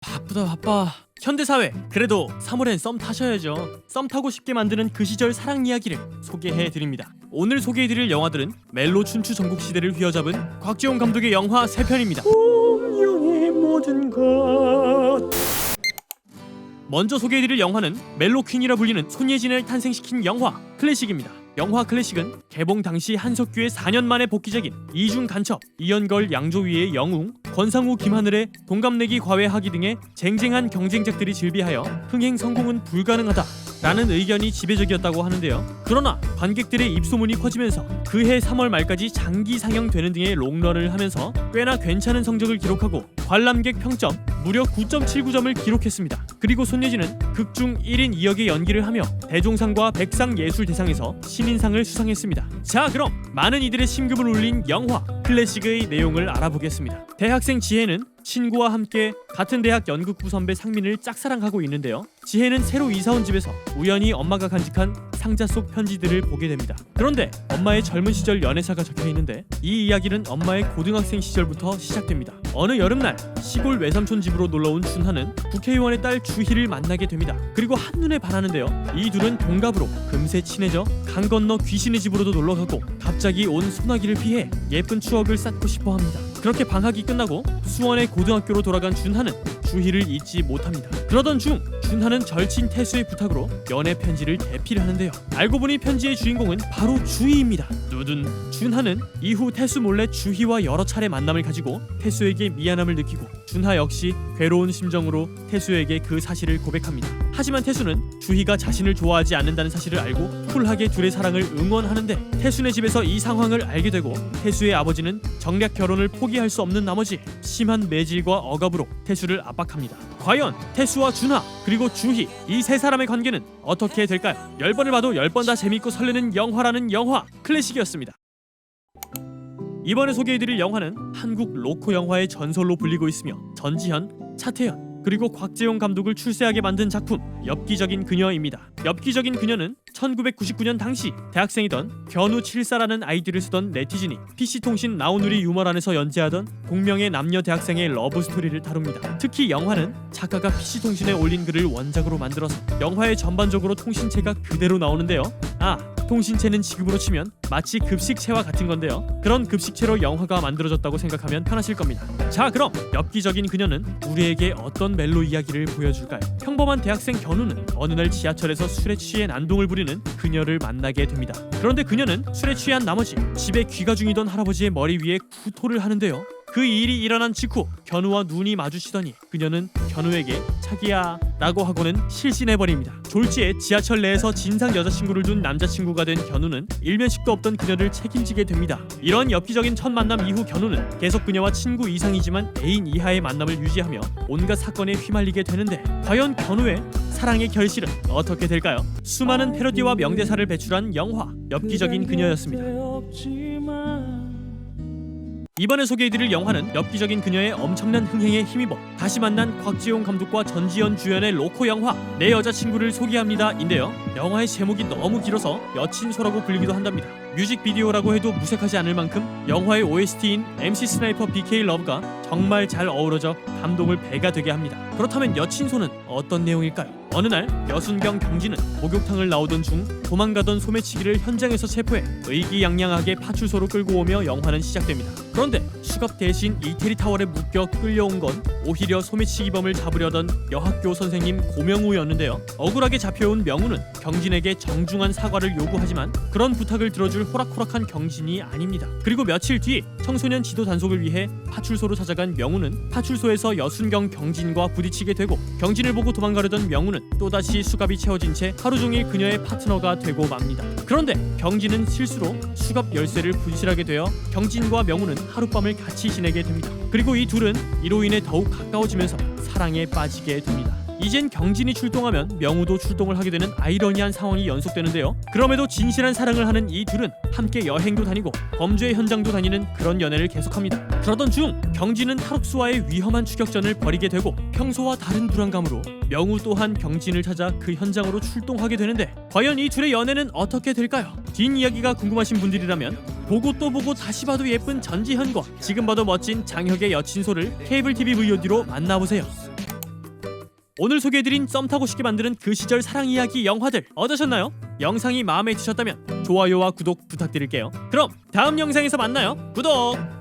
바쁘다 바빠. 현대사회, 그래도 3월엔 썸 타셔야죠. 썸 타고 싶게 만드는 그 시절 사랑 이야기를 소개해드립니다. 오늘 소개해드릴 영화들은 멜로 춘추 전국시대를 휘어잡은 곽지용 감독의 영화 3편입니다. 운명의 모든 것. 먼저 소개해드릴 영화는 멜로 퀸이라 불리는 손예진을 탄생시킨 영화 클래식입니다. 영화 클래식은 개봉 당시 한석규의 4년 만에 복귀작인 이중 간첩, 이연걸, 양조위의 영웅, 권상우, 김하늘의 동갑내기 과외하기 등의 쟁쟁한 경쟁작들이 즐비하여 흥행 성공은 불가능하다 라는 의견이 지배적이었다고 하는데요. 그러나 관객들의 입소문이 커지면서 그해 3월 말까지 장기 상영되는 등의 롱런을 하면서 꽤나 괜찮은 성적을 기록하고 관람객 평점 무려 9.79점을 기록했습니다. 그리고 손예진은 극중 1인 2역의 연기를 하며 대종상과 백상예술대상에서 신인상을 수상했습니다. 자, 그럼 많은 이들의 심금을 울린 영화 클래식의 내용을 알아보겠습니다. 대학생 지혜는 친구와 함께 같은 대학 연극부 선배 상민을 짝사랑하고 있는데요. 지혜는 새로 이사온 집에서 우연히 엄마가 간직한 상자 속 편지들을 보게 됩니다. 그런데 엄마의 젊은 시절 연애사가 적혀있는데 이 이야기는 엄마의 고등학생 시절부터 시작됩니다. 어느 여름날 시골 외삼촌 집으로 놀러온 준하는 국회의원의 딸 주희를 만나게 됩니다. 그리고 한눈에 반하는데요. 이 둘은 동갑으로 금세 친해져 강 건너 귀신의 집으로도 놀러가고 갑자기 온 소나기를 피해 예쁜 추억을 쌓고 싶어합니다. 그렇게 방학이 끝나고 수원의 고등학교로 돌아간 준하는 주희를 잊지 못합니다. 그러던 중 준하는 절친 태수의 부탁으로 연애 편지를 대필하는데요. 알고 보니 편지의 주인공은 바로 주희입니다. 누둔. 준하는 이후 태수 몰래 주희와 여러 차례 만남을 가지고 태수에게 미안함을 느끼고 준하 역시 괴로운 심정으로 태수에게 그 사실을 고백합니다. 하지만 태수는 주희가 자신을 좋아하지 않는다는 사실을 알고 쿨하게 둘의 사랑을 응원하는데 태수네 집에서 이 상황을 알게 되고 태수의 아버지는 정략 결혼을 포기할 수 없는 나머지 심한 매질과 억압으로 태수를 압박합니다. 과연 태수와 준하 그리고 주희 이 세 사람의 관계는 어떻게 될까요? 10번을 봐도 10번 다 재밌고 설레는 영화라는 영화 클래식이었습니다. 이번에 소개해드릴 영화는 한국 로코 영화의 전설로 불리고 있으며 전지현, 차태현 그리고 곽재용 감독을 출세하게 만든 작품 엽기적인 그녀입니다. 엽기적인 그녀는 1999년 당시 대학생이던 견우 74라는 아이디를 쓰던 네티즌이 PC통신 나우누리 유머란에서 연재하던 동명의 남녀 대학생의 러브스토리를 다룹니다. 특히 영화는 작가가 PC통신에 올린 글을 원작으로 만들어서 영화의 전반적으로 통신체가 그대로 나오는데요. 통신체는 지금으로 치면 마치 급식체와 같은 건데요. 그런 급식체로 영화가 만들어졌다고 생각하면 편하실 겁니다. 자, 그럼 엽기적인 그녀는 우리에게 어떤 멜로 이야기를 보여줄까요? 평범한 대학생 견우는 어느 날 지하철에서 술에 취해 난동을 부리는 그녀를 만나게 됩니다. 그런데 그녀는 술에 취한 나머지 집에 귀가 중이던 할아버지의 머리 위에 구토를 하는데요. 그 일이 일어난 직후 견우와 눈이 마주치더니 그녀는 견우에게 자기야 라고 하고는 실신해버립니다. 졸지에 지하철 내에서 진상 여자친구를 둔 남자친구가 된 견우는 일면식도 없던 그녀를 책임지게 됩니다. 이런 엽기적인 첫 만남 이후 견우는 계속 그녀와 친구 이상이지만 애인 이하의 만남을 유지하며 온갖 사건에 휘말리게 되는데 과연 견우의 사랑의 결실은 어떻게 될까요? 수많은 패러디와 명대사를 배출한 영화 엽기적인 그녀였습니다. 이번에 소개해드릴 영화는 엽기적인 그녀의 엄청난 흥행에 힘입어 다시 만난 곽지용 감독과 전지현 주연의 로코 영화 내 여자친구를 소개합니다 인데요. 영화의 제목이 너무 길어서 여친소라고 불리기도 한답니다. 뮤직비디오라고 해도 무색하지 않을 만큼 영화의 OST인 MC 스나이퍼 BK 러브가 정말 잘 어우러져 감동을 배가 되게 합니다. 그렇다면 여친소는 어떤 내용일까요? 어느 날 여순경 경진은 목욕탕을 나오던 중 도망가던 소매치기를 현장에서 체포해 의기양양하게 파출소로 끌고 오며 영화는 시작됩니다. 그런데 수갑 대신 이태리 타월에 묶여 끌려온 건 오히려 소매치기범을 잡으려던 여학교 선생님 고명우였는데요. 억울하게 잡혀온 명우는 경진에게 정중한 사과를 요구하지만 그런 부탁을 들어줄 호락호락한 경진이 아닙니다. 그리고 며칠 뒤 청소년 지도 단속을 위해 파출소로 찾아간 명우는 파출소에서 여순경 경진과 부딪히게 되고 경진을 보고 도망가려던 명우는 또다시 수갑이 채워진 채 하루 종일 그녀의 파트너가 되고 맙니다. 그런데 경진은 실수로 수갑 열쇠를 분실하게 되어 경진과 명우는 하룻밤을 같이 지내게 됩니다. 그리고 이 둘은 이로 인해 더욱 가까워지면서 사랑에 빠지게 됩니다. 이젠 경진이 출동하면 명우도 출동을 하게 되는 아이러니한 상황이 연속되는데요. 그럼에도 진실한 사랑을 하는 이 둘은 함께 여행도 다니고 범죄 현장도 다니는 그런 연애를 계속합니다. 그러던 중 경진은 탈옥수와의 위험한 추격전을 벌이게 되고 평소와 다른 불안감으로 명우 또한 경진을 찾아 그 현장으로 출동하게 되는데 과연 이 둘의 연애는 어떻게 될까요? 뒷이야기가 궁금하신 분들이라면 보고 또 보고 다시 봐도 예쁜 전지현과 지금 봐도 멋진 장혁의 여친소를 케이블 TV VOD로 만나보세요. 오늘 소개해드린 썸 타고 싶게 만드는 그 시절 사랑 이야기 영화들 어떠셨나요? 영상이 마음에 드셨다면 좋아요와 구독 부탁드릴게요. 그럼 다음 영상에서 만나요. 구독!